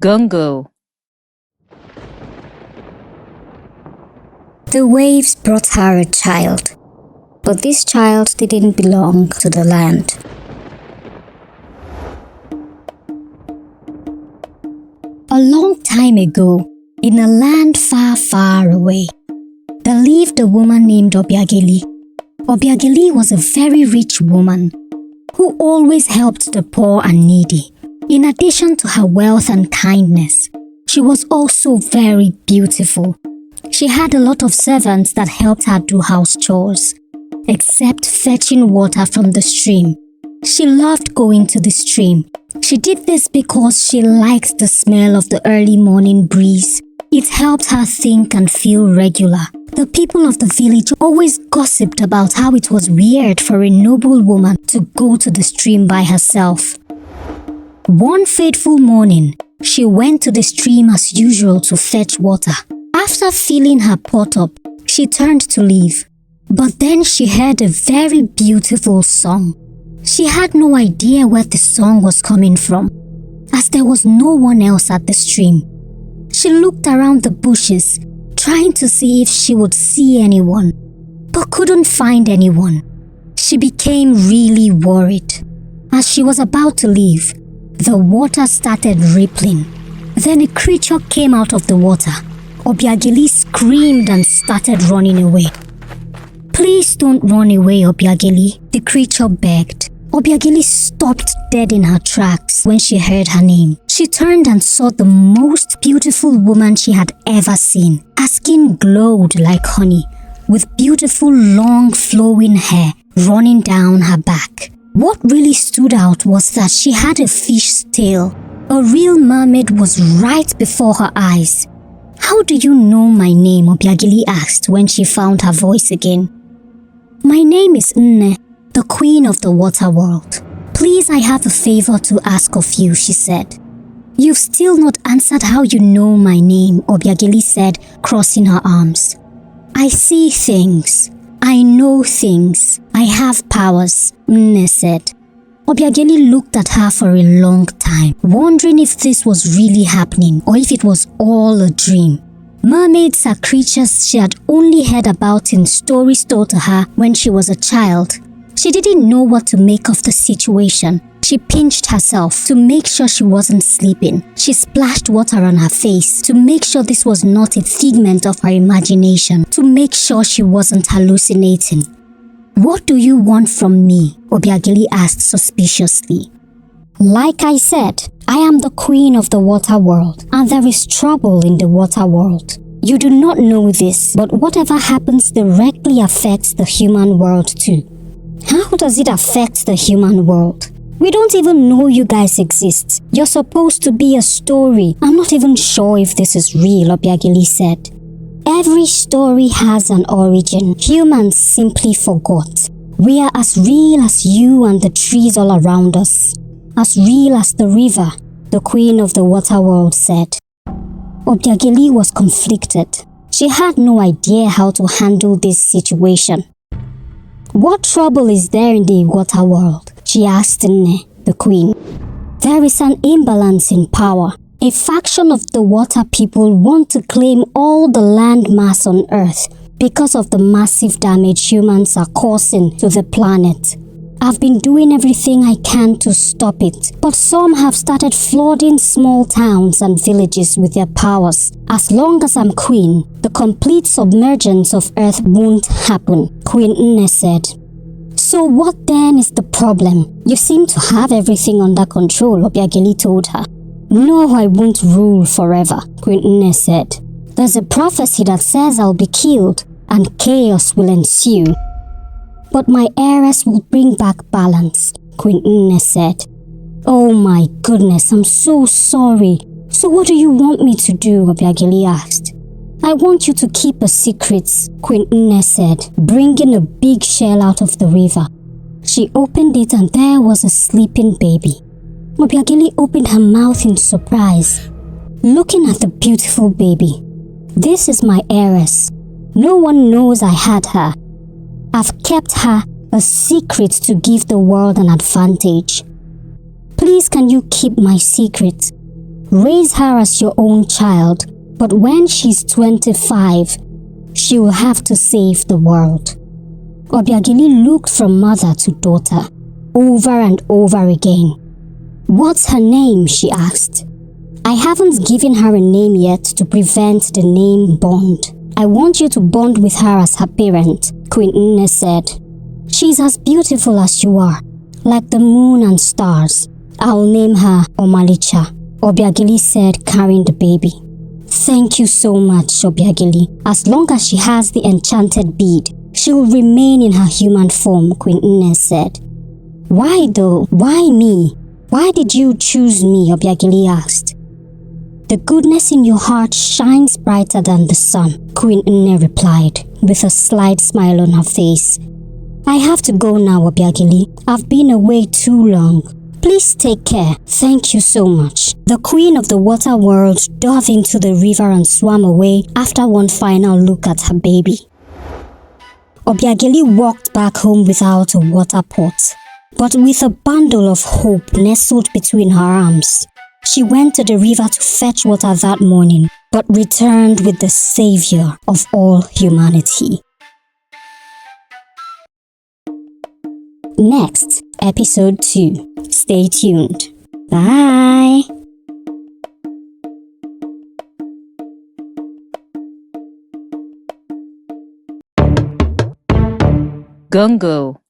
Gongo. The waves brought her a child, but this child didn't belong to the land. A long time ago, in a land far, far away, there lived a woman named Obiagili. Obiagili was a very rich woman who always helped the poor and needy. In addition to her wealth and kindness, she was also very beautiful. She had a lot of servants that helped her do house chores, except fetching water from the stream. She loved going to the stream. She did this because she liked the smell of the early morning breeze. It helped her think and feel regular. The people of the village always gossiped about how it was weird for a noble woman to go to the stream by herself. One fateful morning, she went to the stream as usual to fetch water. After filling her pot up, she turned to leave. But then she heard a very beautiful song. She had no idea where the song was coming from, as there was no one else at the stream. She looked around the bushes, trying to see if she would see anyone, but couldn't find anyone. She became really worried. As she was about to leave, the water started rippling. Then a creature came out of the water. Obiagili screamed and started running away. "Please don't run away, Obiagili," the creature begged. Obiagili stopped dead in her tracks when she heard her name. She turned and saw the most beautiful woman she had ever seen. Her skin glowed like honey, with beautiful long flowing hair running down her back. What really stood out was that she had a fish's tail. A real mermaid was right before her eyes. "How do you know my name?" Obiagili asked when she found her voice again. "My name is Nne, the queen of the water world. Please, I have a favor to ask of you," she said. "You've still not answered how you know my name," Obiagili said, crossing her arms. "I see things. I know things. I have powers," Nne said. Obiagili looked at her for a long time, wondering if this was really happening or if it was all a dream. Mermaids are creatures she had only heard about in stories told to her when she was a child. She didn't know what to make of the situation. She pinched herself to make sure she wasn't sleeping. She splashed water on her face to make sure this was not a figment of her imagination, to make sure she wasn't hallucinating. "What do you want from me?" Obiagili asked suspiciously. "Like I said, I am the queen of the water world, and there is trouble in the water world. You do not know this, but whatever happens directly affects the human world too." "How does it affect the human world? We don't even know you guys exist. You're supposed to be a story. I'm not even sure if this is real," Obiagili said. "Every story has an origin. Humans simply forgot. We are as real as you and the trees all around us. As real as the river," the queen of the water world said. Obiagili was conflicted. She had no idea how to handle this situation. "What trouble is there in the water world?" she asked Nne, the queen. "There is an imbalance in power. A faction of the water people want to claim all the land mass on Earth because of the massive damage humans are causing to the planet. I've been doing everything I can to stop it, but some have started flooding small towns and villages with their powers. As long as I'm queen, the complete submergence of Earth won't happen," Queen Nne said. "So what then is the problem? You seem to have everything under control," Obiagili told her. "No, I won't rule forever," Queen Nne said. "There's a prophecy that says I'll be killed and chaos will ensue. But my heiress will bring back balance," Queen Nne said. "Oh my goodness, I'm so sorry. So what do you want me to do?" Obiagili asked. "I want you to keep a secret," Queen Nne said, bringing a big shell out of the river. She opened it and there was a sleeping baby. Obiagili opened her mouth in surprise, looking at the beautiful baby. "This is my heiress. No one knows I had her. I've kept her a secret to give the world an advantage. Please, can you keep my secret?" Raise her as your own child, but when she's 25, she will have to save the world. Obiagili looked from mother to daughter, over and over again. What's her name? She asked. I haven't given her a name yet to prevent the name bond. I want you to bond with her as her parent, Queen Nne said. She's as beautiful as you are, like the moon and stars. I'll name her Omalicha, Obiagili said, carrying the baby. Thank you so much, Obiagili. As long as she has the enchanted bead, she will remain in her human form, Queen Nne said. Why though? Why me? Why did you choose me? Obiagili asked. The goodness in your heart shines brighter than the sun, Queen Nne replied, with a slight smile on her face. I have to go now, Obiagili. I've been away too long. Please take care. Thank you so much. The queen of the water world dove into the river and swam away after one final look at her baby. Obiagili walked back home without a water pot, but with a bundle of hope nestled between her arms. She went to the river to fetch water that morning, but returned with the savior of all humanity. Next, episode 2. Stay tuned. Bye! Gongo.